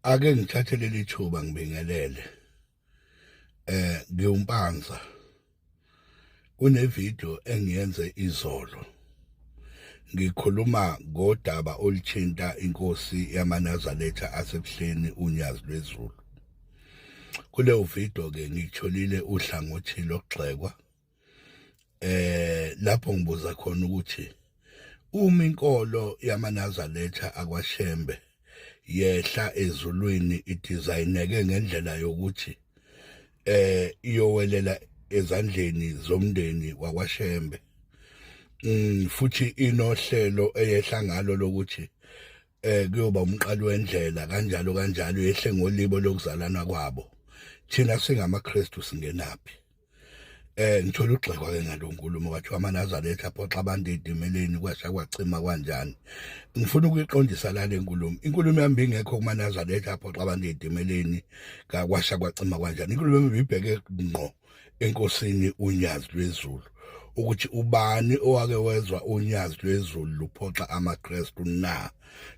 Ake ngithathe leli thuba ngibingelele ngiyumpanza kunevideo engiyenze izolo ngikhuluma ngodaba oluthinta inkosi yamaNazaretha asebuhleni unyazi lwezulu. Kuleyo video ke ngitholile uhlangothi lokugxekwa lapho ngibuza khona ukuthi uma inkolo yamaNazaretha akwaShembe yehla ezulwini idesigneke ngendlela yokuthi iyowelela ezandleni zomndeni wakwaShembe, futhi inohlelo eyehla ngalo lokuthi kuyoba umqalo wendlela kanjalo yehle ngolibo lokuzalana kwabo. Thina singamaKristu singenaphi? Ngithola ukugxekwa ke ngalonkulumo kwathiwa amaNazaretha aphoxa abantu etimeleni kwasha kwacima kanjani. Ngifuna ukuyiqondisa la lenkulumo. Inkulumo yami ingekho kumaNazaretha aphoxa abantu etimeleni kwasha kwacima kanjani. Inkulumo yami ibheke ngqo enkosini unyazi lwezulu, ukuthi ubani owake wezwa unyazi lwezulu luphoxa amaKristu na,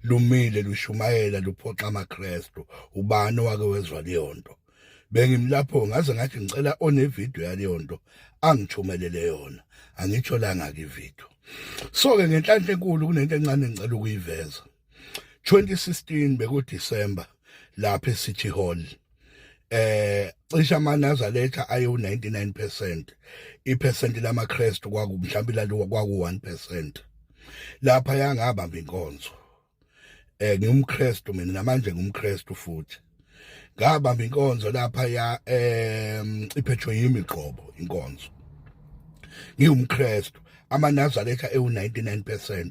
lumile lushumayela luphoxa amaKristu. Ubani owake wezwa leyo nto? Bengimlapho ngaze ngathi ngicela onevideo yaleyo nto angithumelele yona, angitholanga ke ivideo. So ke ngenhlanhla enkulu kunento encane ngicela ukuyiveza. 2016 bekuDisember lapha eCity Hall, cishe amaNazaretha ayo 99%, ipercent lamaKristu mhlawumbe lalo kwaku 1%. Lapha yangabamba inkonzo. NgiyumKristu mina namanje ngumKristu futhi. Ngabamba inkonzo lapha ya iphethwe yimi qobo inkonzo. NgiyumKristu, amaNazaretha ewu99%,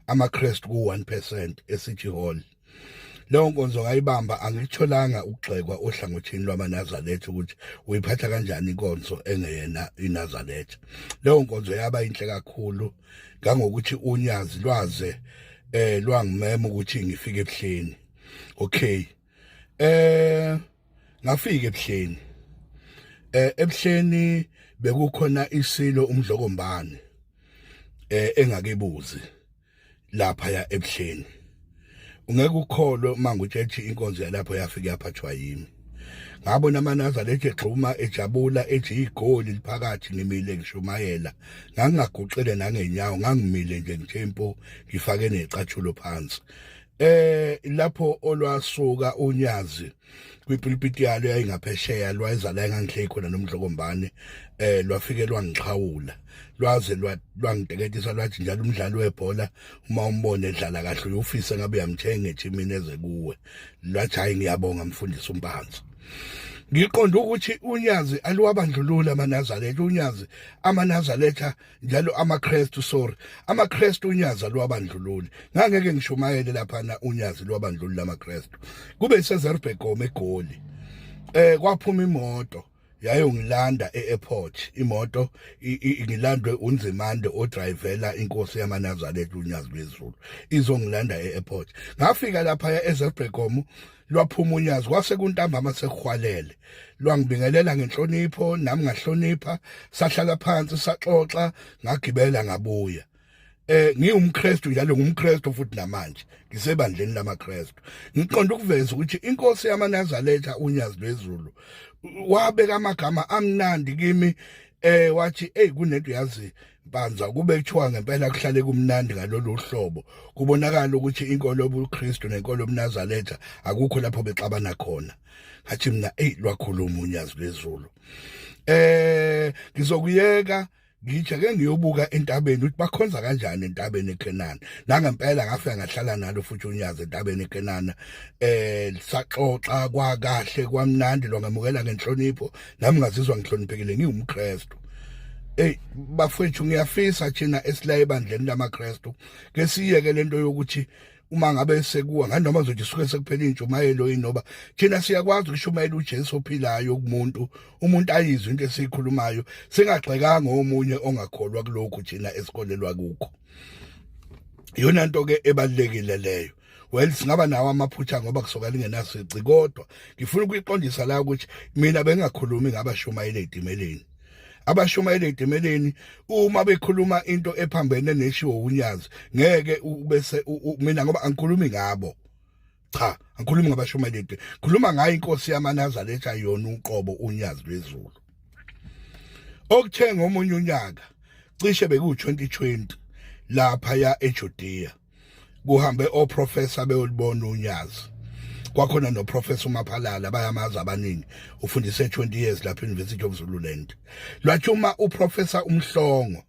amaKristu ku1% eCity Hall. Leyo nkonzo ngayibamba, angitholanga ukugxekwa ohlangothini lwamaNazaretha ukuthi uyiphatha kanjani inkonzo engeyena iNazaretha. Leyo nkonzo yaba inhle kakhulu ngangokuthi unyazi lwaze lwangimema ukuthi ngifike ebuhleni. Okay. Ngafika ebuhleni. Ebuhleni bekukhona isilo umdlokombane engakebuzi lapha ya ebuhleni. Ungeke ukholwe mangutshethi inkonzo yalapho yafika yaphathwa yimi. Ngabona amaNazaretha egxuma ejabula ethi igoli liphakathi ngimile ngishumayela, ngangingaguqile nangenyawo, ngangimile nje ngithempo ngifake necathulo phansi. Lapho olwasuka unyazi kwipulpiti yalo yayingaphesheya lwayeza la engangihleli khona nomdlokombane, lwafike lwangixhawula, lwaze lwangiteketisa lwathi njalo umdlali webhola uma umbone edlala kahle uyofisa ngabe uyamthenga ethimini eze kuwe. Lwathi hayi ngiyabonga mfundisi uMpanza. Ngiqonda ukuthi unyazi aluwabandlulula amaNazaretha. Unyazi amaNazaretha njalo amaKristu unyazi aluwabandlululi. Ngangeke ngishumayele lapha unyazi lwabandlulula amaKristu. Kube seZerubhegoma eGoli. Kwaphuma imoto yayongilanda e-airport. Imoto ngilandwe uNzimande odrivela inkosi yamaNazaretha unyazi lwezulu. Izongilanda e-airport. Ngafika lapha eZerubhegoma, lwaphuma unyazi kwase kuntambama sekuhwalele. Lwangibingelela ngenhlonipho, nami ngahlonipha, sahlala phansi saxoxa, ngagibela ngabuya. NgiyumKristu njalo ngumKristu futhi namanje ngisebandleni lamaKristu. Ngiqonda ukuveza ukuthi inkosi yamaNazaretha unyazi lwezulu wabeka amagama amnandi kimi, wathi kunento yazi Mpanza, kube kuthiwa ngempela kuhlale kumnandi ngalolu hlobo. Kubonakala ukuthi inkolo yobuKristu nenkolo yobuNazaretha akukho lapho bexabana khona. Ngathi mina lwakhuluma unyazi lwezulu. Ngizokuyeka ngijake ngiyobuka entabeni ukuthi bakhonza kanjani entabeni eKenana. Nangempela ngafika ngahlala nalo futhi unyazi entabeni eKenana. Saxoxa kwakahle kwamnandi, lwangamukela ngenhlonipho, nami ngazizwa ngihloniphekile ngiyumKristu. Bafethu ngiyafisa thina esila ebandleni lamaKristu ke siyeke lento yokuthi uma ngabe sekuwa nganoma nje suke sekuphela intshumayelo inoba thina siyakwazi ukushumayela uJesu ophilayo kumuntu, umuntu ayizwe into esikhulumayo, singagxekanga omunye ongakholwa kulokho thina esikholelwa kukho. Yona nto ke ebalekile leyo. Well, singaba nawo amaphutha ngoba kusoka lingenasici, kodwa ngifuna ukuyiqondisa la ukuthi mina bengakhulumi ngabashumayela etimeleni. Abashumayela etimeleni uma bekhuluma into ephambene neshiwo unyazi ngeke ubese mina ngoba angikhulumi ngabo. cha angikhulumi ngabashumayeli khuluma ngayo inkosi yamaNazaretha yona uqobo unyazi lwezulu okuthe ngomunye unyaka cishe beku2020 lapha ya eJudea kuhambe oprofessor beyolibona unyazi kwakhona noprofessor uMaphalala bayamazi abaningi ufundise 20 years lapha University of Zululand lwathuma uprofessor uMhlongo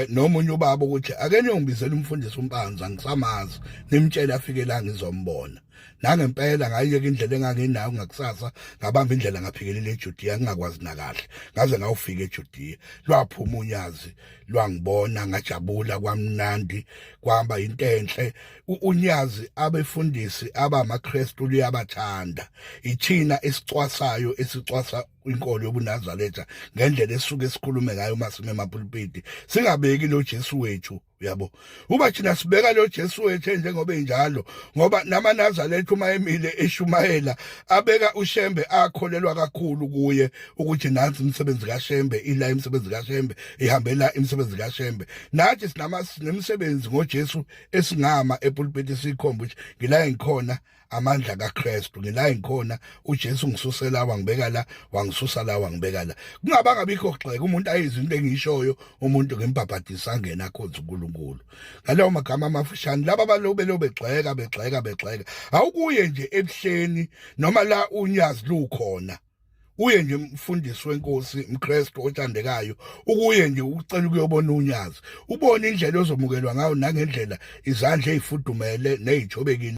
nomunye ubaba ukuthi ake niyongibizela umfundisi uMpanza ngisamazi nimtshela afike la ngizombona nangempela ngayiyeka indlela enganginayo ngakusasa ngabamba indlela ngaphikelele eJudea ngingakwazi nakahle ngaze ngawufika eJudea lwaphuma unyazi lwangibona ngajabula kwamnandi kwahamba into enhle unyazi abefundisi abamaKristu liyabathanda ithina esicwasayo esicwasa inkolo yobuNazaretha ngendlela esuke sikhulume ngayo masime emapulpiti singabeki lo Jesu wethu uyabo uba thina sibeka lo Jesu wethu njengoba enjalo ngoba namaNazaretha uma emile eshumayela abeka uShembe akholelwa kakhulu kuye ukuthi nansi umsebenzi kaShembe ila imisebenzi kaShembe ihambela imisebenzi kaShembe nathi sinemisebenzi ngoJesu esingama epulpiti sikhomba ukuthi ngila ngikhona amandla kaKristu ngila ngikhona uJesu ngisusela wangibeka la wangisusa la wangibeka la kungaba ngabikho gxeka umuntu ayizwe into engishoyo umuntu ngembhabhadisa angena khonza uNkulunkulu ngalawo magama amafushane laba balobe begxeka awukuye nje ebuhleni noma la unyazi lukhona uye nje umfundisi wenkosi uMkristu othandekayo ukuye nje ucela ukuyobona unyazi ubone indlela ozomukelwa ngayo nangendlela izandla ezifudumele nezithobekile